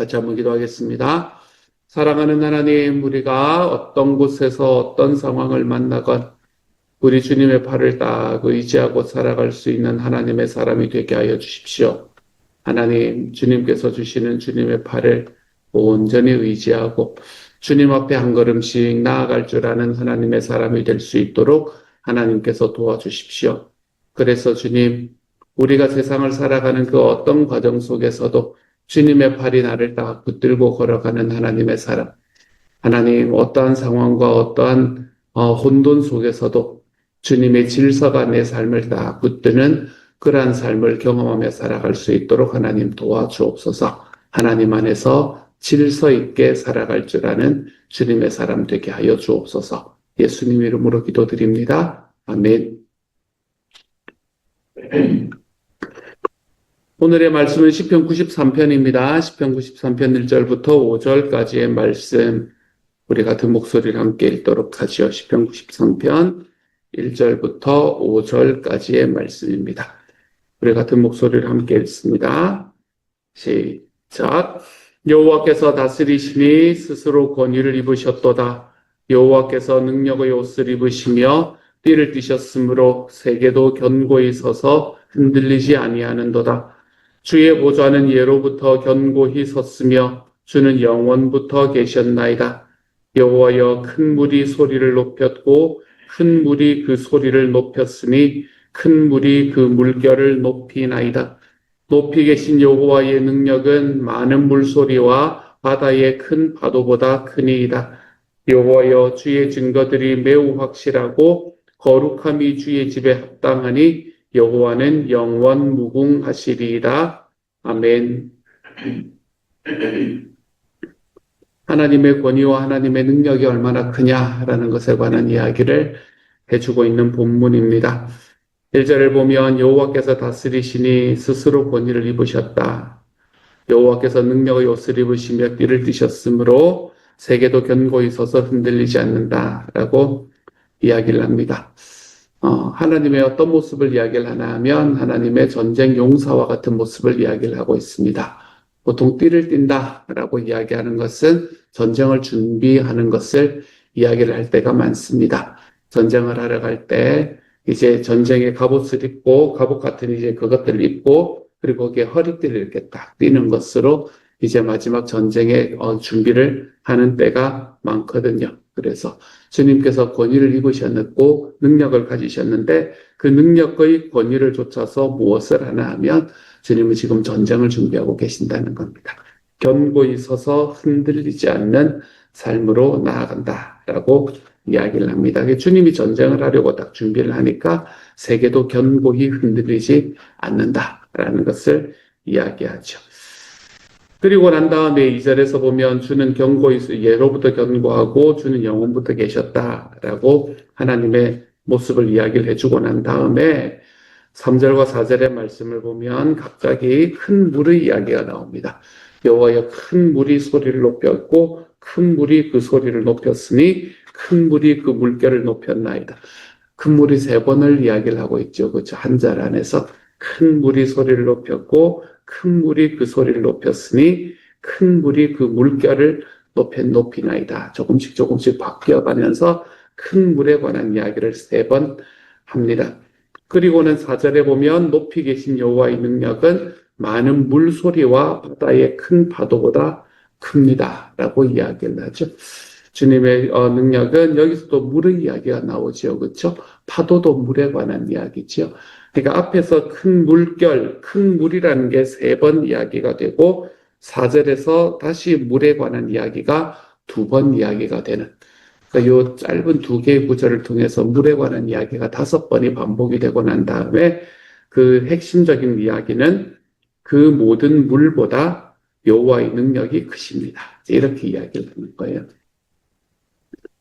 같이 한번 기도하겠습니다. 사랑하는 하나님, 우리가 어떤 곳에서 어떤 상황을 만나건 우리 주님의 팔을 딱 의지하고 살아갈 수 있는 하나님의 사람이 되게 하여 주십시오. 하나님, 주님께서 주시는 주님의 팔을 온전히 의지하고 주님 앞에 한 걸음씩 나아갈 줄 아는 하나님의 사람이 될 수 있도록 하나님께서 도와주십시오. 그래서 주님, 우리가 세상을 살아가는 그 어떤 과정 속에서도 주님의 팔이 나를 딱 붙들고 걸어가는 하나님의 사람. 하나님, 어떠한 상황과 어떠한 혼돈 속에서도 주님의 질서가 내 삶을 딱 붙드는 그러한 삶을 경험하며 살아갈 수 있도록 하나님 도와주옵소서. 하나님 안에서 질서 있게 살아갈 줄 아는 주님의 사람 되게 하여 주옵소서. 예수님 이름으로 기도드립니다. 아멘. 오늘의 말씀은 시편 93편입니다. 시편 93편 1절부터 5절까지의 말씀, 우리 같은 목소리를 함께 읽도록 하죠. 시편 93편 1절부터 5절까지의 말씀입니다. 우리 같은 목소리를 함께 읽습니다. 시작. 여호와께서 다스리시니 스스로 권위를 입으셨도다. 여호와께서 능력의 옷을 입으시며 띠를 띠셨으므로 세계도 견고히 서서 흔들리지 아니하는도다. 주의 보좌는 예로부터 견고히 섰으며 주는 영원부터 계셨나이다. 여호와여, 큰 물이 소리를 높였고 큰 물이 그 소리를 높였으니 큰 물이 그 물결을 높이나이다. 높이 계신 여호와의 능력은 많은 물소리와 바다의 큰 파도보다 크니이다. 여호와여, 주의 증거들이 매우 확실하고 거룩함이 주의 집에 합당하니 여호와는 영원 무궁하시리이다. 아멘. 하나님의 권위와 하나님의 능력이 얼마나 크냐라는 것에 관한 이야기를 해주고 있는 본문입니다. 1절을 보면 여호와께서 다스리시니 스스로 권위를 입으셨다. 여호와께서 능력의 옷을 입으시며 띠를 띠셨으므로 세계도 견고히 서서 흔들리지 않는다라고 이야기를 합니다. 하나님의 어떤 모습을 이야기를 하나 하면 하나님의 전쟁 용사와 같은 모습을 이야기를 하고 있습니다. 보통 띠를 띈다라고 이야기하는 것은 전쟁을 준비하는 것을 이야기를 할 때가 많습니다. 전쟁을 하러 갈 때 이제 전쟁의 갑옷을 입고 갑옷 같은 이제 그것들을 입고 그리고 거기에 허리띠를 이렇게 딱 띠는 것으로 이제 마지막 전쟁의 준비를 하는 때가 많거든요. 그래서 주님께서 권위를 입으셨고 능력을 가지셨는데 그 능력의 권위를 좇아서 무엇을 하나 하면 주님은 지금 전쟁을 준비하고 계신다는 겁니다. 견고히 서서 흔들리지 않는 삶으로 나아간다라고 이야기를 합니다. 주님이 전쟁을 하려고 딱 준비를 하니까 세계도 견고히 흔들리지 않는다라는 것을 이야기하죠. 그리고 난 다음에 2절에서 보면 주는 견고히 예로부터 견고하고 주는 영원부터 계셨다라고 하나님의 모습을 이야기를 해주고 난 다음에 3절과 4절의 말씀을 보면 갑자기 큰 물의 이야기가 나옵니다. 여호와여, 큰 물이 소리를 높였고 큰 물이 그 소리를 높였으니 큰 물이 그 물결을 높였나이다. 큰 물이 3번을 이야기를 하고 있죠. 그렇죠? 한 절 안에서 큰 물이 소리를 높였고 큰 물이 그 소리를 높였으니 큰 물이 그 물결을 높이나이다. 조금씩 바뀌어가면서 큰 물에 관한 이야기를 3번 합니다. 그리고는 4절에 보면 높이 계신 여호와의 능력은 많은 물소리와 바다의 큰 파도보다 큽니다. 라고 이야기를 하죠. 주님의 능력은 여기서도 물의 이야기가 나오죠. 그렇죠? 파도도 물에 관한 이야기죠. 그러니까 앞에서 큰 물결, 큰 물이라는 게 3번 이야기가 되고 4절에서 다시 물에 관한 이야기가 2번 이야기가 되는, 그러니까 요 짧은 2개의 구절을 통해서 물에 관한 이야기가 5번이 반복이 되고 난 다음에 그 핵심적인 이야기는 그 모든 물보다 여호와의 능력이 크십니다. 이렇게 이야기를 하는 거예요.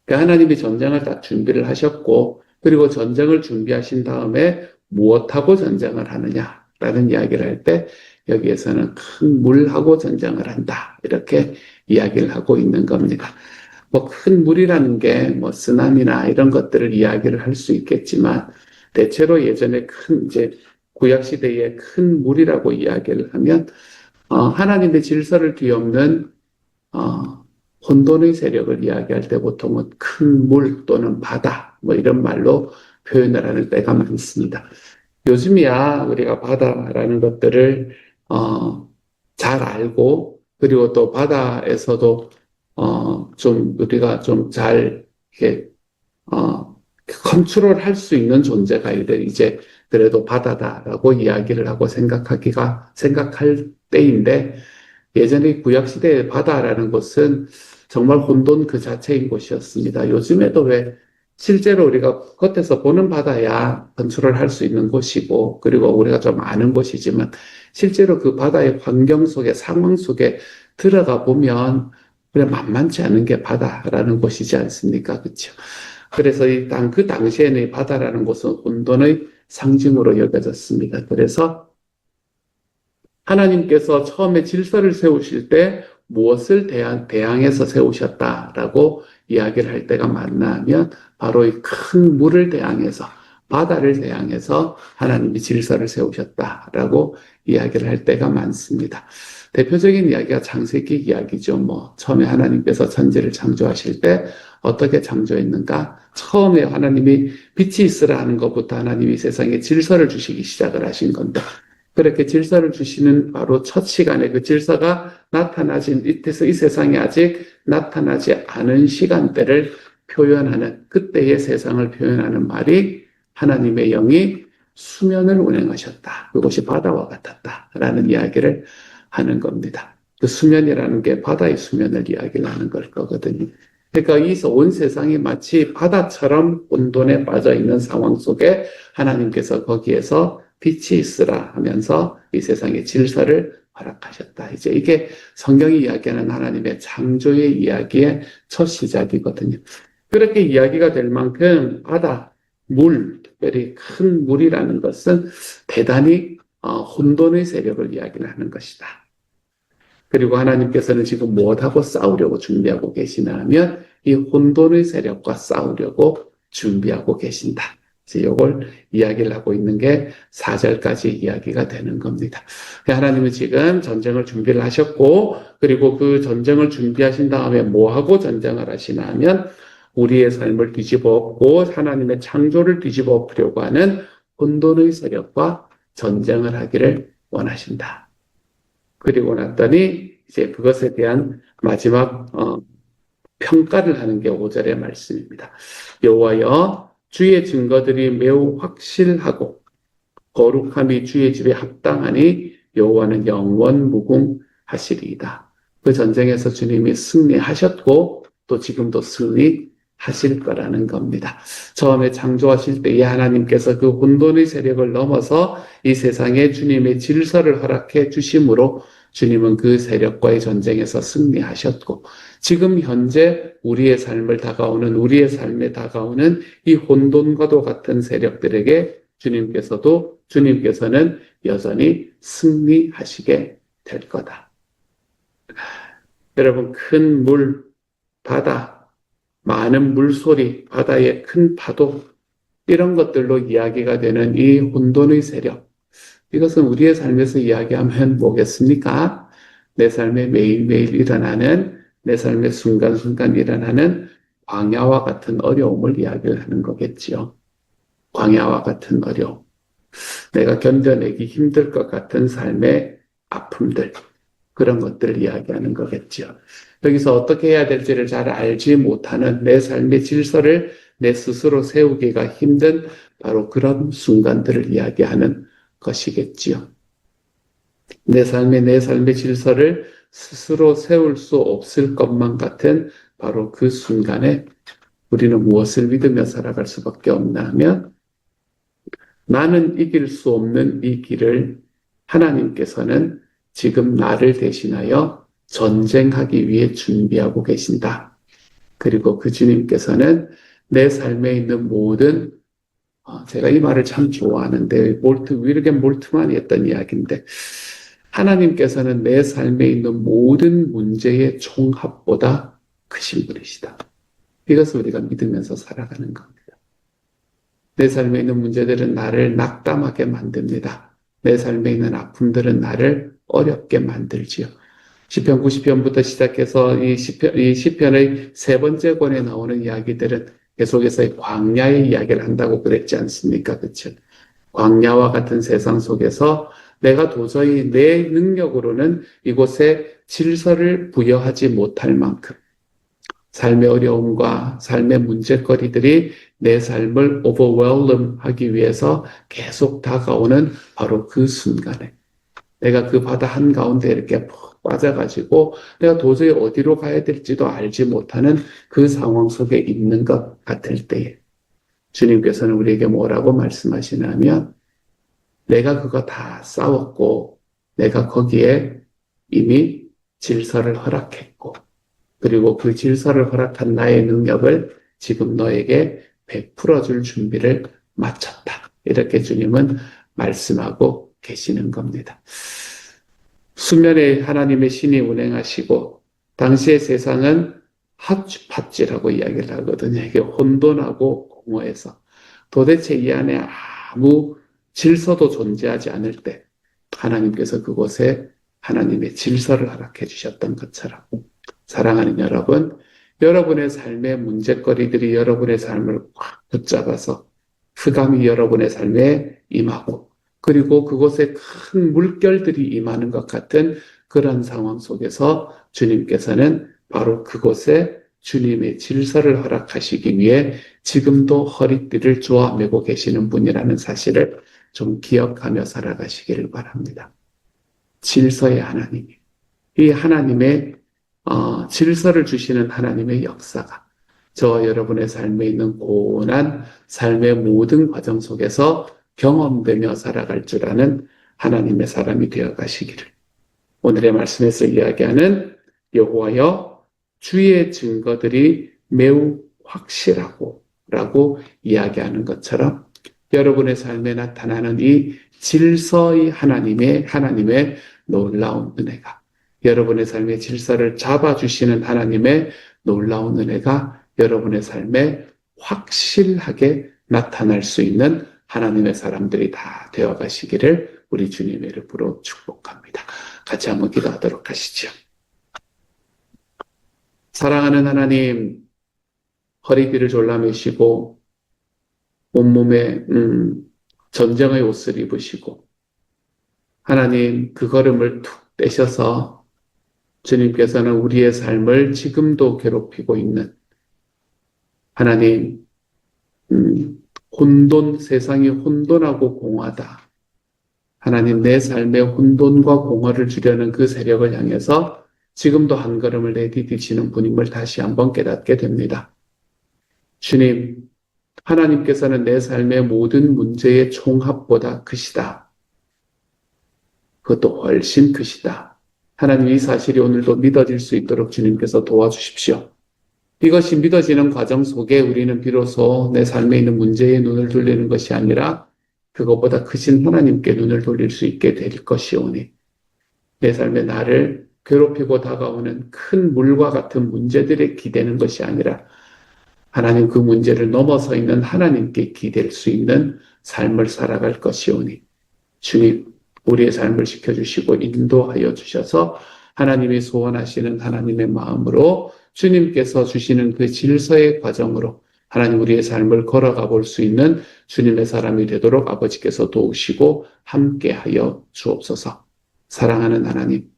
그러니까 하나님이 전쟁을 다 준비를 하셨고 그리고 전쟁을 준비하신 다음에 무엇하고 전쟁을 하느냐라는 이야기를 할 때 여기에서는 큰 물하고 전쟁을 한다. 이렇게 이야기를 하고 있는 겁니다. 큰 물이라는 게 쓰나미나 이런 것들을 이야기를 할 수 있겠지만 대체로 예전에 이제 구약 시대에 큰 물이라고 이야기를 하면 하나님의 질서를 뒤엎는 혼돈의 세력을 이야기할 때 보통은 큰 물 또는 바다 뭐 이런 말로 표현을 하는 때가 많습니다. 요즘이야 우리가 바다라는 것들을 잘 알고 그리고 또 바다에서도 좀 우리가 좀 잘 이렇게 컨트롤할 수 있는 존재가 이제 그래도 바다다라고 이야기를 하고 생각할 때인데 예전에 구약시대의 바다라는 곳은 정말 혼돈 그 자체인 곳이었습니다. 요즘에도 왜 실제로 우리가 겉에서 보는 바다야 컨트롤할 수 있는 곳이고 그리고 우리가 좀 아는 곳이지만 실제로 그 바다의 환경 속에 상황 속에 들어가 보면 그래 만만치 않은 게 바다라는 곳이지 않습니까? 그렇죠? 그래서 그 당시에는 이 바다라는 곳은 혼돈의 상징으로 여겨졌습니다. 그래서 하나님께서 처음에 질서를 세우실 때 무엇을 대항해서 세우셨다라고 이야기를 할 때가 많나 하면 바로 이 큰 물을 대항해서 바다를 대항해서 하나님이 질서를 세우셨다라고 이야기를 할 때가 많습니다. 대표적인 이야기가 창세기 이야기죠. 뭐 처음에 하나님께서 천지를 창조하실 때 어떻게 창조했는가? 처음에 하나님이 빛이 있으라 하는 것부터 하나님이 세상에 질서를 주시기 시작을 하신 건데 그렇게 질서를 주시는 바로 첫 시간에 그 질서가 나타나진 이때서 이 세상에 아직 나타나지 않은 시간대를 표현하는 그때의 세상을 표현하는 말이 하나님의 영이 수면을 운행하셨다. 그것이 바다와 같았다라는 이야기를 하는 겁니다. 그 수면이라는 게 바다의 수면을 이야기를 하는 걸 거거든요. 그러니까 이 온 세상이 마치 바다처럼 혼돈에 빠져 있는 상황 속에 하나님께서 거기에서 빛이 있으라 하면서 이 세상의 질서를 허락하셨다. 이제 이게 성경이 이야기하는 하나님의 창조의 이야기의 첫 시작이거든요. 그렇게 이야기가 될 만큼 바다, 물, 특별히 큰 물이라는 것은 대단히 혼돈의 세력을 이야기를 하는 것이다. 그리고 하나님께서는 지금 무엇하고 싸우려고 준비하고 계시나 하면 이 혼돈의 세력과 싸우려고 준비하고 계신다. 이걸 이야기를 하고 있는 게 4절까지 이야기가 되는 겁니다. 하나님은 지금 전쟁을 준비를 하셨고 그리고 그 전쟁을 준비하신 다음에 뭐하고 전쟁을 하시나 하면 우리의 삶을 뒤집어 엎고 하나님의 창조를 뒤집어 엎으려고 하는 혼돈의 세력과 전쟁을 하기를 원하신다. 그리고 났더니 이제 그것에 대한 마지막 평가를 하는 게 5절의 말씀입니다. 여호와여 주의 증거들이 매우 확실하고 거룩함이 주의 집에 합당하니 여호와는 영원 무궁하시리이다. 그 전쟁에서 주님이 승리하셨고 또 지금도 승리하실 거라는 겁니다. 처음에 창조하실 때에 하나님께서 그 혼돈의 세력을 넘어서 이 세상에 주님의 질서를 허락해 주심으로 주님은 그 세력과의 전쟁에서 승리하셨고 지금 현재 우리의 삶에 다가오는 이 혼돈과도 같은 세력들에게 주님께서는 여전히 승리하시게 될 거다. 여러분, 큰 물, 바다, 많은 물소리, 바다의 큰 파도, 이런 것들로 이야기가 되는 이 혼돈의 세력. 이것은 우리의 삶에서 이야기하면 뭐겠습니까? 내 삶에 매일매일 일어나는, 내 삶의 순간순간 일어나는 광야와 같은 어려움을 이야기를 하는 거겠지요. 광야와 같은 어려움. 내가 견뎌내기 힘들 것 같은 삶의 아픔들. 그런 것들을 이야기하는 거겠죠. 여기서 어떻게 해야 될지를 잘 알지 못하는 내 삶의 질서를 내 스스로 세우기가 힘든 바로 그런 순간들을 이야기하는 것이겠지요. 내 삶의 질서를 스스로 세울 수 없을 것만 같은 바로 그 순간에 우리는 무엇을 믿으며 살아갈 수밖에 없나 하면 나는 이길 수 없는 이 길을 하나님께서는 지금 나를 대신하여 전쟁하기 위해 준비하고 계신다. 그리고 그 주님께서는 내 삶에 있는 모든 제가 이 말을 참 좋아하는데 윌겐 몰트만이 했던 이야기인데 하나님께서는 내 삶에 있는 모든 문제의 총합보다 크신 분이시다. 이것을 우리가 믿으면서 살아가는 겁니다. 내 삶에 있는 문제들은 나를 낙담하게 만듭니다. 내 삶에 있는 아픔들은 나를 어렵게 만들지요. 시편 90편부터 시작해서 이 시편의 세 번째 권에 나오는 이야기들은 계속해서 광야의 이야기를 한다고 그랬지 않습니까? 그렇죠? 광야와 같은 세상 속에서 내가 도저히 내 능력으로는 이곳에 질서를 부여하지 못할 만큼 삶의 어려움과 삶의 문제거리들이 내 삶을 overwhelm 하기 위해서 계속 다가오는 바로 그 순간에 내가 그 바다 한가운데 이렇게 푹 빠져가지고 내가 도저히 어디로 가야 될지도 알지 못하는 그 상황 속에 있는 것 같을 때에 주님께서는 우리에게 뭐라고 말씀하시냐면 내가 그거 다 싸웠고 내가 거기에 이미 질서를 허락했고 그리고 그 질서를 허락한 나의 능력을 지금 너에게 베풀어 줄 준비를 마쳤다. 이렇게 주님은 말씀하고 계시는 겁니다. 수면에 하나님의 신이 운행하시고 당시의 세상은 핫pat지라고 이야기를 하거든요. 이게 혼돈하고 공허해서 도대체 이 안에 아무 질서도 존재하지 않을 때 하나님께서 그곳에 하나님의 질서를 허락해 주셨던 것처럼 사랑하는 여러분, 여러분의 삶의 문제거리들이 여러분의 삶을 꽉 붙잡아서 흑암이 여러분의 삶에 임하고 그리고 그곳에 큰 물결들이 임하는 것 같은 그런 상황 속에서 주님께서는 바로 그곳에 주님의 질서를 허락하시기 위해 지금도 허리띠를 조아매고 계시는 분이라는 사실을 좀 기억하며 살아가시기를 바랍니다. 질서의 하나님, 이 하나님의 질서를 주시는 하나님의 역사가 저와 여러분의 삶에 있는 고난, 삶의 모든 과정 속에서 경험되며 살아갈 줄 아는 하나님의 사람이 되어 가시기를. 오늘의 말씀에서 이야기하는 여호와여 주의 증거들이 매우 확실하고 라고 이야기하는 것처럼 여러분의 삶에 나타나는 이 질서의 하나님의 놀라운 은혜가 여러분의 삶의 질서를 잡아주시는 하나님의 놀라운 은혜가 여러분의 삶에 확실하게 나타날 수 있는 하나님의 사람들이 다 되어 가시기를 우리 주님의 이름으로 축복합니다. 같이 한번 기도하도록 하시죠. 사랑하는 하나님, 허리띠를 졸라매시고 온몸에 전쟁의 옷을 입으시고 하나님 그 걸음을 툭 떼셔서 주님께서는 우리의 삶을 지금도 괴롭히고 있는 하나님 세상이 혼돈하고 공허하다. 하나님 내 삶의 혼돈과 공허를 주려는 그 세력을 향해서 지금도 한 걸음을 내디디시는 분임을 다시 한번 깨닫게 됩니다. 주님, 하나님께서는 내 삶의 모든 문제의 총합보다 크시다. 그것도 훨씬 크시다. 하나님 이 사실이 오늘도 믿어질 수 있도록 주님께서 도와주십시오. 이것이 믿어지는 과정 속에 우리는 비로소 내 삶에 있는 문제에 눈을 돌리는 것이 아니라 그것보다 크신 하나님께 눈을 돌릴 수 있게 될 것이오니 내 삶에 나를 괴롭히고 다가오는 큰 물과 같은 문제들에 기대는 것이 아니라 하나님 그 문제를 넘어서 있는 하나님께 기댈 수 있는 삶을 살아갈 것이오니 주님 우리의 삶을 지켜주시고 인도하여 주셔서 하나님이 소원하시는 하나님의 마음으로 주님께서 주시는 그 질서의 과정으로 하나님 우리의 삶을 걸어가 볼 수 있는 주님의 사람이 되도록 아버지께서 도우시고 함께하여 주옵소서. 사랑하는 하나님,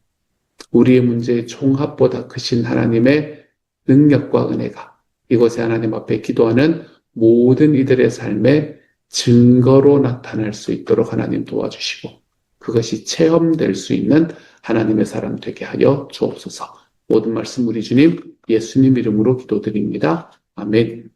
우리의 문제의 총합보다 크신 하나님의 능력과 은혜가 이곳에 하나님 앞에 기도하는 모든 이들의 삶의 증거로 나타날 수 있도록 하나님 도와주시고 그것이 체험될 수 있는 하나님의 사람 되게 하여 주옵소서. 모든 말씀 우리 주님 예수님 이름으로 기도드립니다. 아멘.